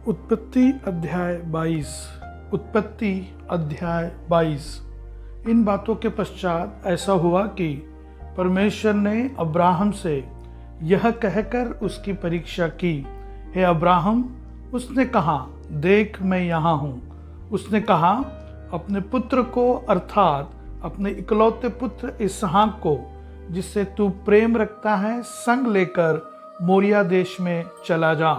उत्पत्ति अध्याय 22। उत्पत्ति अध्याय 22। इन बातों के पश्चात ऐसा हुआ कि परमेश्वर ने अब्राहम से यह कहकर उसकी परीक्षा की, हे अब्राहम। उसने कहा, देख मैं यहाँ हूँ। उसने कहा, अपने पुत्र को अर्थात अपने इकलौते पुत्र इसहाक को, जिससे तू प्रेम रखता है, संग लेकर मोरिया देश में चला जा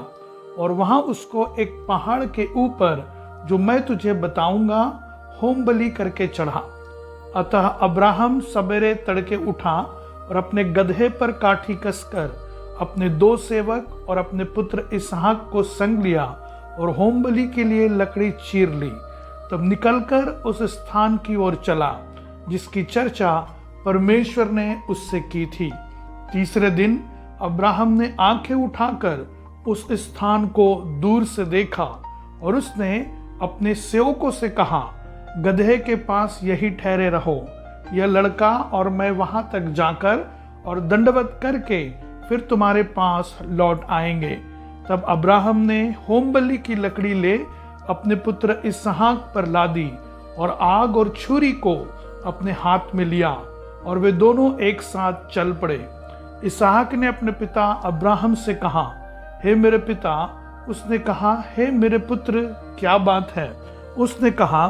और वहां उसको एक पहाड़ के ऊपर, जो मैं तुझे बताऊंगा, होम बलि करके चढ़ा। अतः अब्राहम सवेरे तड़के उठा और अपने गधे पर काठी कसकर अपने 2 सेवक और अपने पुत्र इसहाक को संग लिया और होम बलि के लिए लकड़ी चीर ली। तब निकलकर उस स्थान की ओर चला जिसकी चर्चा परमेश्वर ने उससे की थी। तीसरे दिन अब्राहम ने आंखें उठाकर उस स्थान को दूर से देखा और उसने अपने सेवकों से कहा, गधे के पास यही ठहरे रहो, यह लड़का और मैं वहां तक जाकर और दंडवत करके फिर तुम्हारे पास लौट आएंगे। तब अब्राहम ने होम बलि की लकड़ी ले अपने पुत्र इसहाक पर लादी और आग और छुरी को अपने हाथ में लिया और वे दोनों एक साथ चल पड़े। इसहाक ने अपने पिता अब्राहम से कहा, हे मेरे पिता। उसने कहा, हे मेरे पुत्र, क्या बात है? उसने कहा,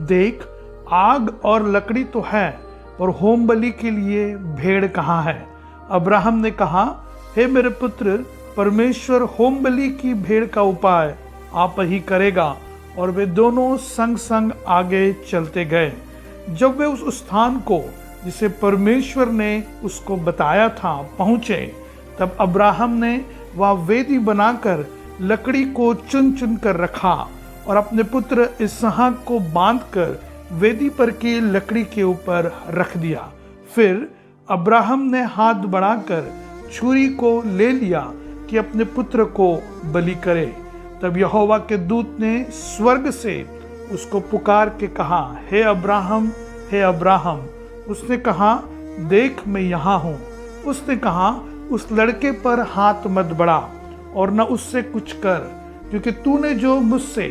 देख, आग और लकड़ी तो है, पर होम बलि के लिए भेड़ कहाँ है? अब्राहम ने कहा, हे मेरे पुत्र, परमेश्वर होम बलि की भेड़ का उपाय आप ही करेगा। और वे दोनों संग संग आगे चलते गए। जब वे उस स्थान को जिसे परमेश्वर ने उसको बताया था पहुंचे, तब अब्राहम ने वह वेदी बनाकर लकड़ी को चुन चुन कर रखा और अपने पुत्र इसहाक को बांधकर वेदी पर की लकड़ी के ऊपर रख दिया। फिर अब्राहम ने हाथ बढ़ाकर छुरी को ले लिया कि अपने पुत्र को बलि करे। तब यहोवा के दूत ने स्वर्ग से उसको पुकार के कहा, हे अब्राहम, हे अब्राहम। उसने कहा, देख मैं यहाँ हूँ। उसने कहा, उस लड़के पर हाथ मत बढ़ा और न उससे कुछ कर, क्योंकि तूने जो मुझसे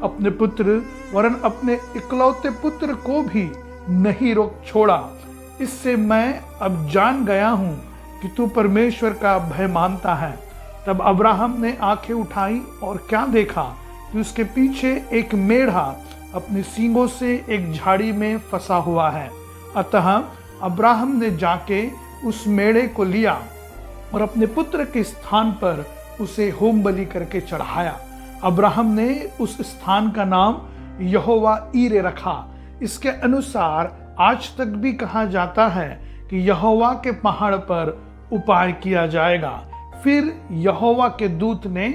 अपने पुत्र वरन अपने इकलौते पुत्र को भी नहीं रोक छोड़ा, इससे मैं अब जान गया हूँ कि तू परमेश्वर का भय मानता है। तब अब्राहम ने आंखें उठाई और क्या देखा कि उसके पीछे एक मेढ़ा अपने सींगों से एक झाड़ी में फंसा हुआ है। अतः अब्राहम ने जाके उस मेढ़े को लिया और अपने पुत्र के स्थान पर उसे होम बलि करके चढ़ाया। अब्राहम ने उस स्थान का नाम यहोवा ईरे रखा। इसके अनुसार आज तक भी कहा जाता है कि यहोवा के पहाड़ पर उपाय किया जाएगा। फिर यहोवा के दूत ने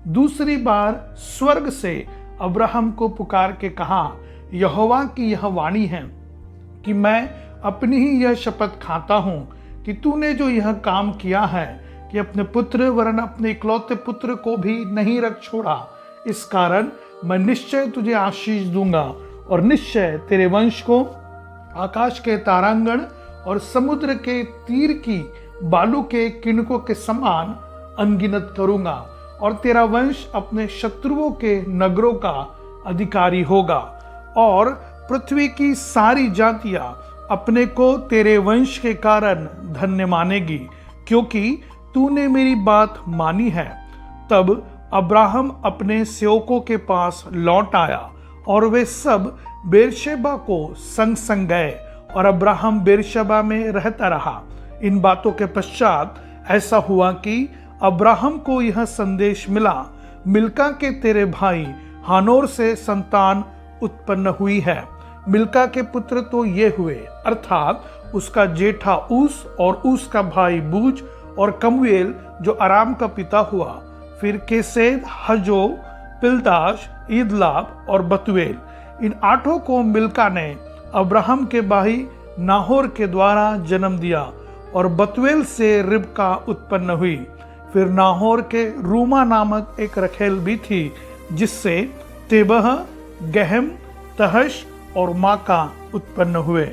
दूसरी बार स्वर्ग से अब्राहम को पुकार के कहा, यहोवा की यह वाणी है कि मैं अपनी ही यह शपथ खाता हूं कि तूने जो यह काम किया है कि अपने पुत्र वरन अपने इकलौते पुत्र को भी नहीं रख छोड़ा, इस कारण मैं निश्चय तुझे आशीष दूंगा और निश्चय तेरे वंश को आकाश के तारांगण और समुद्र के तीर की बालू के किनकों के समान अनगिनत करूंगा और तेरा वंश अपने शत्रुओं के नगरों का अधिकारी होगा और पृथ्वी की सारी जातियां अपने को तेरे वंश के कारण धन्य मानेगी, क्योंकि तूने मेरी बात मानी है। तब अब्राहम अपने सेवकों के पास लौट आया और वे सब बेरशेबा को संग संग गए और अब्राहम बेरशेबा में रहता रहा। इन बातों के पश्चात ऐसा हुआ कि अब्राहम को यह संदेश मिला, मिल्का के तेरे भाई हानोर से संतान उत्पन्न हुई है। मिल्का के पुत्र तो ये हुए, अर्थात उसका जेठा ऊस और ऊस का भाई बूज और कमूएल जो अराम का पिता हुआ। फिर केसेद, हजो, पिलदाश, ईदलाब और बतुएल। इन 8 को मिल्का ने अब्राहम के भाई नाहोर के द्वारा जन्म दिया और बतुएल से रिबका उत्पन्न हुई। फिर नाहोर के रूमा नामक एक रखेल भी थी, जिससे तेबह, गहम, तहश और माका उत्पन्न हुए।